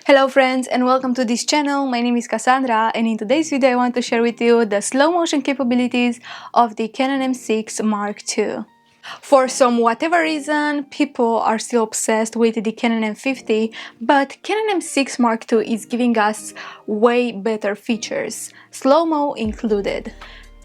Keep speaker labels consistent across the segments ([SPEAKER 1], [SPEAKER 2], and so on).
[SPEAKER 1] Hello friends and welcome to this channel. My name is Cassandra and in today's video I want to share with you the slow motion capabilities of the Canon M6 MkII. For some whatever reason, people are still obsessed with the Canon M50, but Canon M6 MkII is giving us way better features, slow-mo included.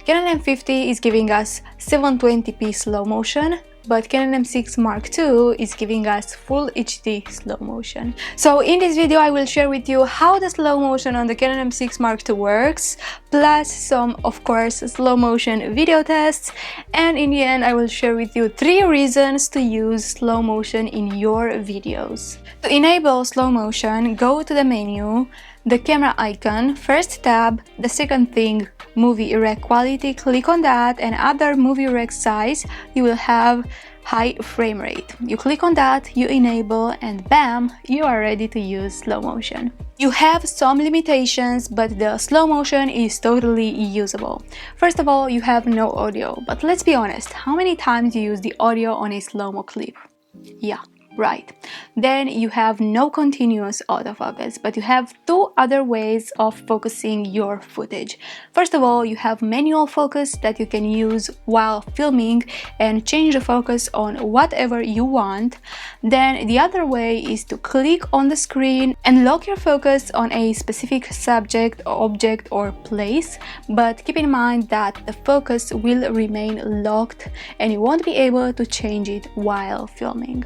[SPEAKER 1] Canon M50 is giving us 720p slow motion, but Canon M6 MkII is giving us full HD slow motion. So in this video I will share with you how the slow motion on the Canon M6 MkII works, plus some, of course, slow motion video tests, and in the end I will share with you 3 reasons to use slow motion in your videos. To enable slow motion, go to the menu, the camera icon, first tab, the second thing, movie rec quality, click on that, and under movie rec size you will have high frame rate. You click on that, you enable, and bam, you are ready to use slow motion. You have some limitations, but the slow motion is totally usable. First of all, you have no audio, but let's be honest, how many times you use the audio on a slow-mo clip? Yeah, right. Then you have no continuous autofocus, but you have 2 other ways of focusing your footage. First of all, you have manual focus that you can use while filming and change the focus on whatever you want. Then the other way is to click on the screen and lock your focus on a specific subject, object or place, but keep in mind that the focus will remain locked and you won't be able to change it while filming.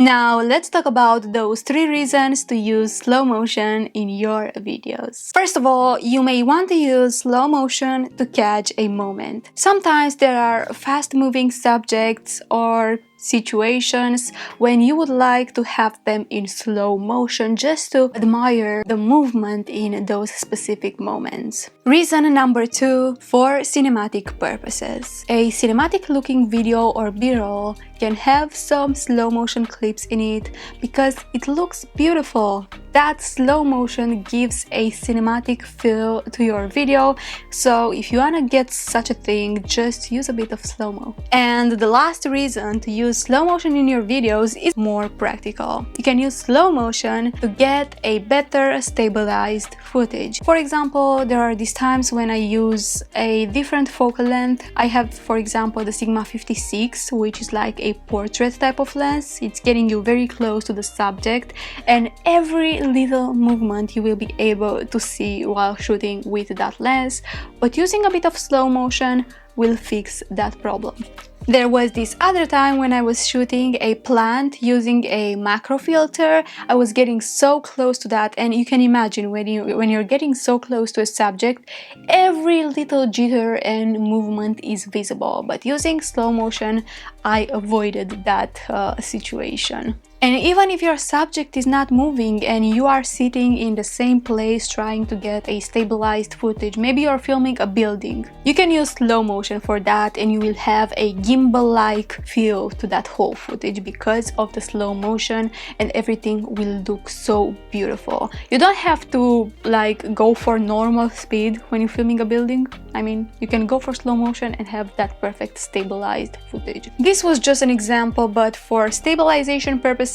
[SPEAKER 1] Now let's talk about those 3 reasons to use slow motion in your videos. First of all, you may want to use slow motion to catch a moment. Sometimes there are fast-moving subjects or situations when you would like to have them in slow motion just to admire the movement in those specific moments. Reason number 2, for cinematic purposes. A cinematic looking video or B-roll can have some slow motion clips in it because it looks beautiful. That slow motion gives a cinematic feel to your video, so if you wanna get such a thing, just use a bit of slow-mo. And the last reason to use slow motion in your videos is more practical. You can use slow motion to get a better stabilized footage. For example, there are these times when I use a different focal length. I have, for example, the Sigma 56, which is like a portrait type of lens. It's getting you very close to the subject, and every little movement you will be able to see while shooting with that lens, but using a bit of slow motion will fix that problem. There was this other time when I was shooting a plant using a macro filter. I was getting so close to that, and you can imagine when you're getting so close to a subject, every little jitter and movement is visible, but using slow motion I avoided that situation. And even if your subject is not moving and you are sitting in the same place trying to get a stabilized footage, maybe you're filming a building, you can use slow motion for that and you will have a gimbal-like feel to that whole footage because of the slow motion, and everything will look so beautiful. You don't have to like go for normal speed when you're filming a building. I mean, you can go for slow motion and have that perfect stabilized footage. This was just an example, but for stabilization purposes,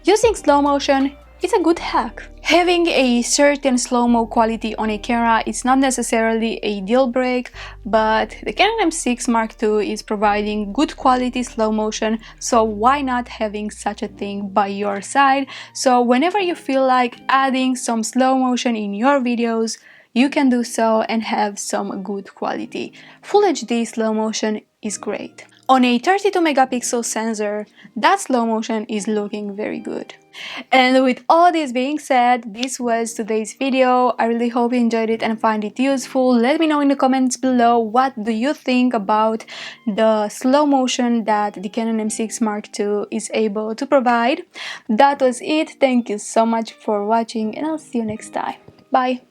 [SPEAKER 1] using slow motion is a good hack. Having a certain slow-mo quality on a camera is not necessarily a deal break, but the Canon M6 Mark II is providing good quality slow motion, so why not having such a thing by your side? So whenever you feel like adding some slow motion in your videos, you can do so and have some good quality. Full HD slow motion is great. On a 32 megapixel sensor, that slow motion is looking very good. And with all this being said, this was today's video. I really hope you enjoyed it and find it useful. Let me know in the comments below, what do you think about the slow motion that the Canon M6 Mark II is able to provide. That was it. Thank you so much for watching and I'll see you next time. Bye!